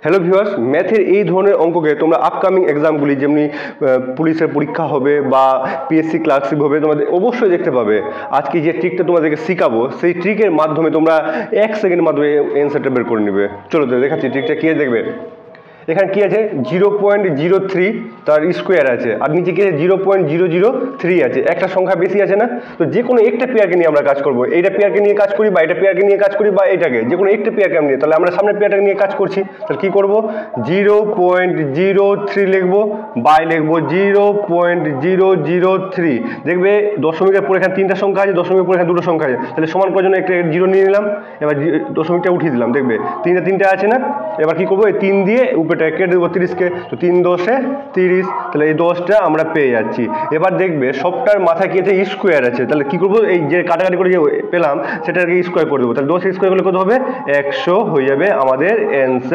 Hello viewers, ম্যাথের এই ধরনের অঙ্ককে তোমরা আপকামিং এক্সামগুলি যেমনি পুলিশের পরীক্ষা হবে বা পিএসসি ক্লার্কশিপ হবে তোমাদের অবশ্যই দেখতে পাবে। আজকে যে ট্রিকটা তোমাদেরকে শেখাবো সেই ট্রিকের মাধ্যমে তোমরা 1 সেকেন্ডের মাধ্যমে অ্যান্সারটা বের করে নেবে। চলো তো দেখাচ্ছি ট্রিকটা কি দেখবে। এখানে কি আছে 0.03 তার স্কোয়ার আছে, আর নিচে কি আছে 0.003 আছে। একটা সংখ্যা বেশি আছে না, তো যে কোনো একটা পেয়ারকে নিয়ে আমরা কাজ করবো। এইটা পেয়ারকে নিয়ে কাজ করি বা এটা পেয়ারকে নিয়ে কাজ করি বা এটাকে যে কোনো একটা পেয়ারকে আমি নিয়ে, তাহলে আমরা সামনের পেয়ারটাকে নিয়ে কাজ করছি। তাহলে কি করবো 0.03 লিখবো, বাই লিখবো 0.003। দেখবে দশমিকের পরে এখানে 3টা সংখ্যা আছে, দশমিকের পরে এখানে 2টো সংখ্যা আছে, তাহলে সমান করার জন্য একটা 0 নিয়ে নিলাম। এবার দশমিকটা উঠিয়ে দিলাম, দেখবে 3টা আছে না। এবার কি করবো এই 3 দিয়ে উপরটা কেটে দেবো 30কে, তো 3 10 30, তাহলে এই 10টা আমরা পেয়ে যাচ্ছি। এবার দেখবে সবটার মাথায় কি আছে স্কোয়ার আছে, তাহলে কি করবো এই যে কাটাকাটি করে যে পেলাম সেটাকে স্কোয়ার করে দেবো। তাহলে 10 স্কোয়ার করলে কত হবে 100 হয়ে যাবে আমাদের অ্যান্সার।